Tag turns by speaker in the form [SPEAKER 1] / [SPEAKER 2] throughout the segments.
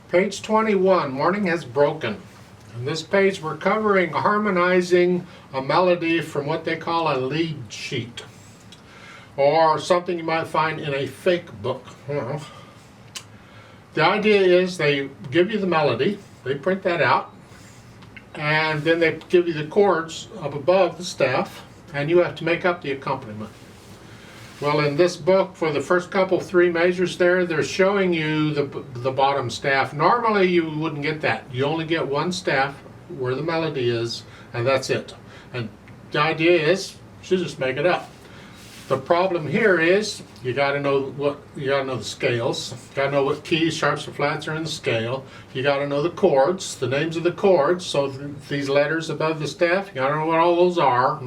[SPEAKER 1] Page 21, Morning Has Broken. On this page we're covering harmonizing a melody from what they call a lead sheet, or something you might find in a fake book. The idea is they give you the melody, they print that out, and then they give you the chords up above the staff, and you have to make up the accompaniment. Well, in this book, for the first couple three measures there, they're showing you the bottom staff. Normally you wouldn't get that. You only get one staff where the melody is, and that's it. And the idea is you just make it up. The problem here is you gotta know the scales. You gotta know what keys, sharps, or flats are in the scale. You gotta know the chords, the names of the chords. So these letters above the staff, you gotta know what all those are.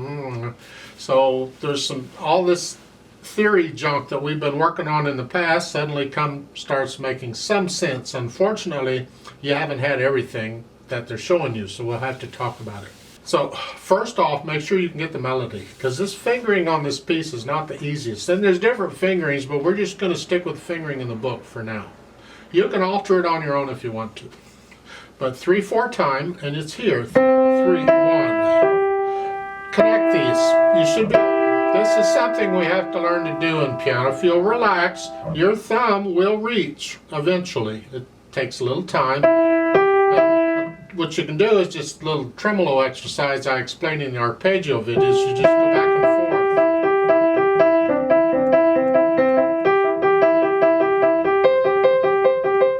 [SPEAKER 1] So there's all this theory junk that we've been working on in the past suddenly starts making some sense. Unfortunately, you haven't had everything that they're showing you, so we'll have to talk about it. So first off, make sure you can get the melody, because this fingering on this piece is not the easiest. And there's different fingerings, but we're just going to stick with fingering in the book for now. You can alter it on your own if you want to. But 3/4 time, and it's here. 3, 1. Connect these. You should be. This is something we have to learn to do in piano. If you'll relax, your thumb will reach eventually. It takes a little time. What you can do is just a little tremolo exercise I explained in the arpeggio videos. You just go back and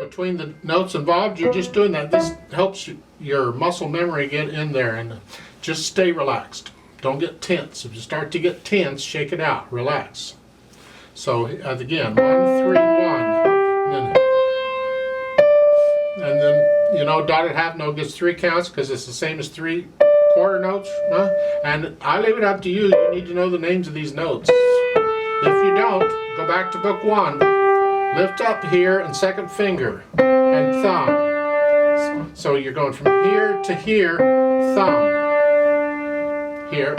[SPEAKER 1] forth. Between the notes involved, you're just doing that. This helps your muscle memory get in there, and just stay relaxed. Don't get tense. If you start to get tense, shake it out. Relax. So again, 1, 3, 1. And then, you know, dotted half note gets 3 counts because it's the same as 3 quarter notes. And I leave it up to you. You need to know the names of these notes. If you don't, go back to book 1. Lift up here and second finger and thumb. So you're going from here to here, thumb. Here,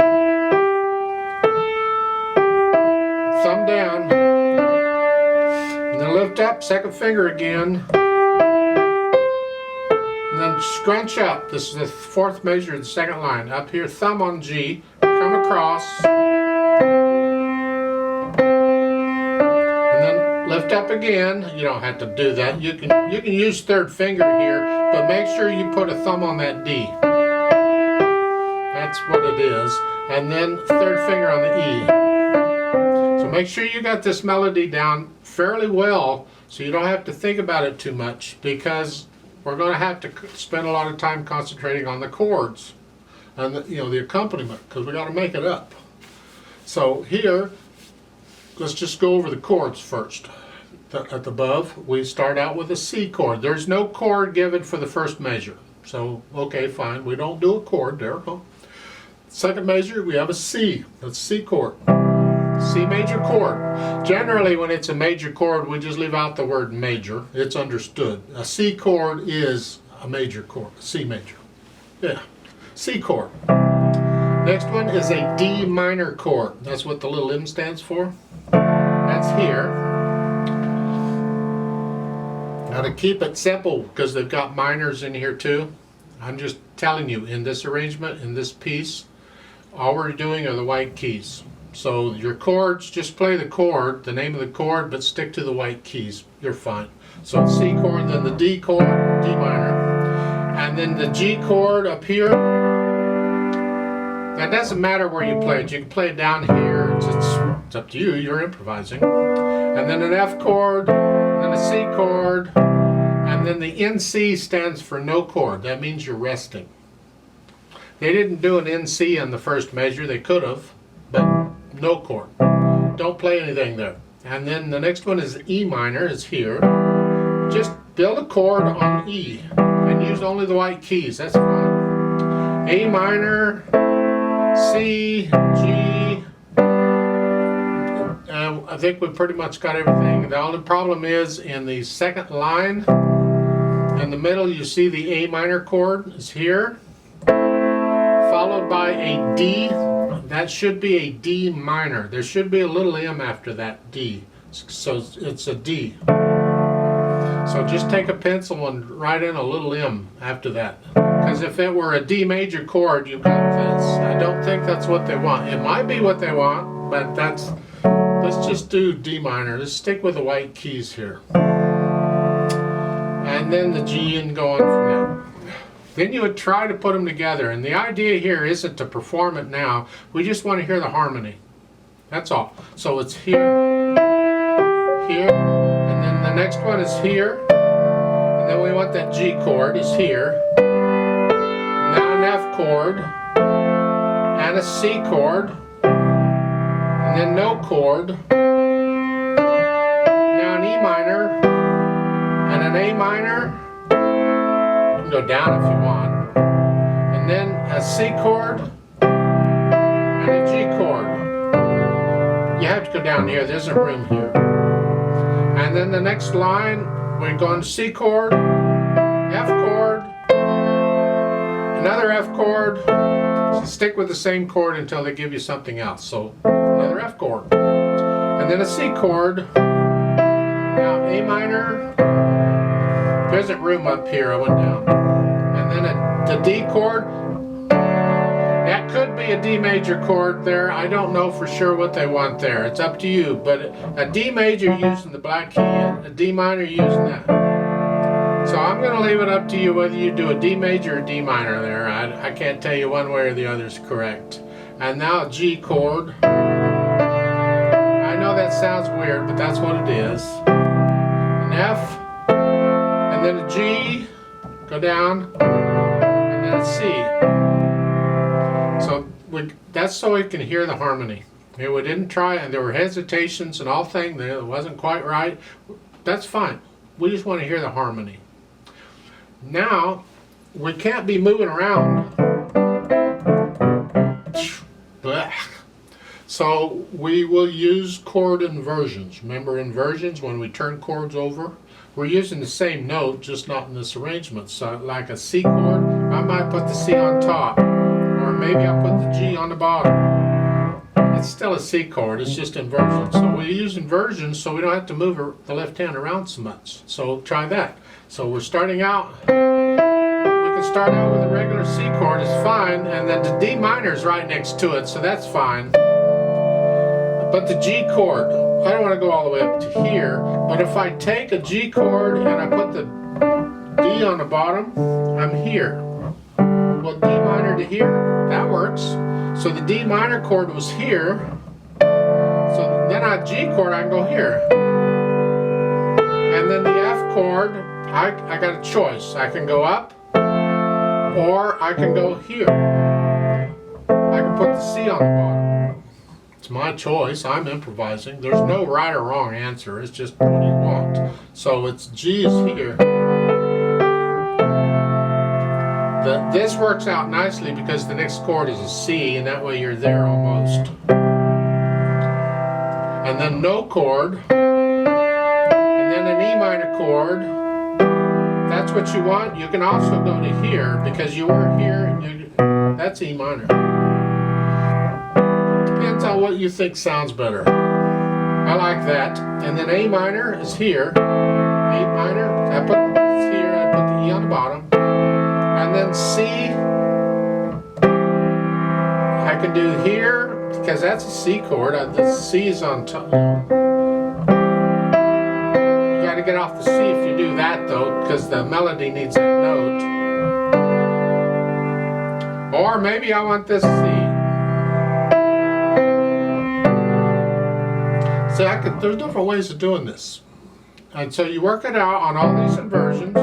[SPEAKER 1] thumb down, and then lift up, second finger again, and then scrunch up. This is the 4th measure of the 2nd line. Up here, thumb on G, come across, and then lift up again. You don't have to do that. You can use 3rd finger here, but make sure you put a thumb on that D. That's what it is. And then 3rd finger on the E. So make sure you got this melody down fairly well so you don't have to think about it too much, because we're going to have to spend a lot of time concentrating on the chords and the accompaniment, because we got to make it up. So here, let's just go over the chords first. At the above, we start out with a C chord. There's no chord given for the 1st measure. So, okay, fine. We don't do a chord there. Second measure, we have a C. That's C chord. C major chord. Generally, when it's a major chord, we just leave out the word major. It's understood. A C chord is a major chord. C major. Yeah. C chord. Next one is a D minor chord. That's what the little M stands for. That's here. Now to keep it simple, because they've got minors in here too, I'm just telling you, in this arrangement, in this piece, all we're doing are the white keys. So your chords, just play the chord, the name of the chord, but stick to the white keys. You're fine. So it's C chord, then the D chord, D minor, and then the G chord up here. That doesn't matter where you play it. You can play it down here. It's up to you. You're improvising. And then an F chord, then a C chord, and then the NC stands for no chord. That means you're resting. They didn't do an NC in the 1st measure. They could have, but no chord. Don't play anything there. And then the next one is E minor. It's here. Just build a chord on E and use only the white keys. That's fine. A minor, C, G. I think we've pretty much got everything. The only problem is in the 2nd line, in the middle, you see the A minor chord is here, followed by a D. That should be a D minor. There should be a little M after that D. So it's a D. So just take a pencil and write in a little M after that. Because if it were a D major chord, you got this. I don't think that's what they want. It might be what they want, but let's just do D minor. Let's stick with the white keys here. And then the G and go on from there. Then you would try to put them together. And the idea here isn't to perform it now. We just want to hear the harmony. That's all. So it's here, here, and then the next one is here. And then we want that G chord is here. Now an F chord, and a C chord, and then no chord. Now an E minor, and an A minor. You can go down if you want. And then a C chord, and a G chord. You have to go down here, there isn't room here. And then the next line, we're going to C chord, F chord, another F chord. So stick with the same chord until they give you something else. So another F chord. And then a C chord. Now A minor. There isn't room up here, I went down. And then the D chord. That could be a D major chord there. I don't know for sure what they want there. It's up to you. But a D major using the black key and a D minor using that. So I'm going to leave it up to you whether you do a D major or D minor there. I can't tell you one way or the other is correct. And now a G chord. I know that sounds weird, but that's what it is. An F, and then a G, go down, and then a C. So that's so we can hear the harmony. We didn't try, and there were hesitations and all things that it wasn't quite right. That's fine. We just want to hear the harmony. Now, we can't be moving around. So we will use chord inversions. Remember inversions when we turn chords over? We're using the same note, just not in this arrangement. So like a C chord, I might put the C on top. Or maybe I'll put the G on the bottom. It's still a C chord, it's just inversion. So we use inversions so we don't have to move the left hand around so much. So try that. So we're starting out, we can start out with a regular C chord, it's fine, and then the D minor is right next to it, so that's fine. But the G chord, I don't want to go all the way up to here, but if I take a G chord and I put the D on the bottom, I'm here. Well, D minor to here, that works. So the D minor chord was here, so then on G chord I can go here. And then the F chord, I got a choice. I can go up, or I can go here. I can put the C on the bottom. It's my choice, I'm improvising. There's no right or wrong answer, it's just what you want. So it's G is here. This works out nicely because the next chord is a C, and that way you're there almost. And then no chord, and then an E minor chord. If that's what you want, you can also go to here because you were here, and that's E minor. Depends on what you think sounds better. I like that. And then A minor is here. A minor, I put this here, I put the E on the bottom. And then C, I can do here, because that's a C chord, the C is on top. You got to get off the C if you do that though, because the melody needs that note. Or maybe I want this C. See, there's different ways of doing this. And so you work it out on all these inversions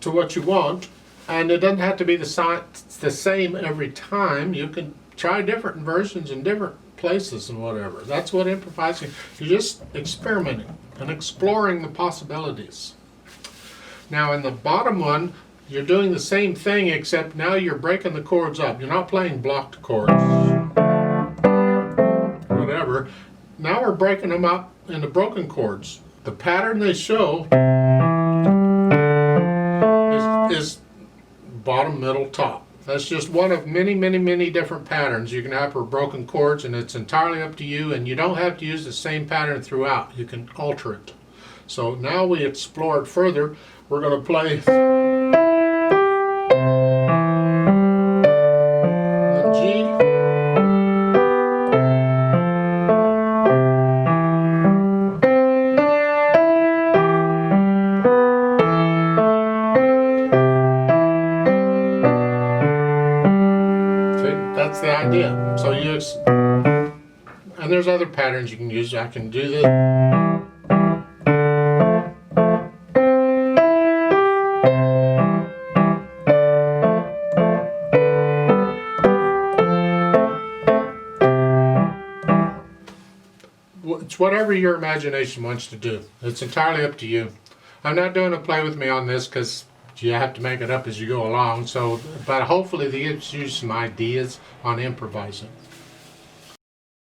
[SPEAKER 1] to what you want, and it doesn't have to be the same every time. You can try different inversions in different places and whatever. That's what improvising, you're just experimenting and exploring the possibilities. Now in the bottom one, you're doing the same thing, except now you're breaking the chords up. You're not playing blocked chords, whatever. Now we're breaking them up into broken chords. The pattern they show is bottom, middle, top. That's just one of many, many, many different patterns you can have for broken chords, and it's entirely up to you, and you don't have to use the same pattern throughout. You can alter it. So now we explore it further. We're going to play the G, that's the idea. So and there's other patterns you can use. I can do this. It's whatever your imagination wants to do. It's entirely up to you. I'm not doing a play with me on this because you have to make it up as you go along. So, but hopefully it gives you some ideas on improvising.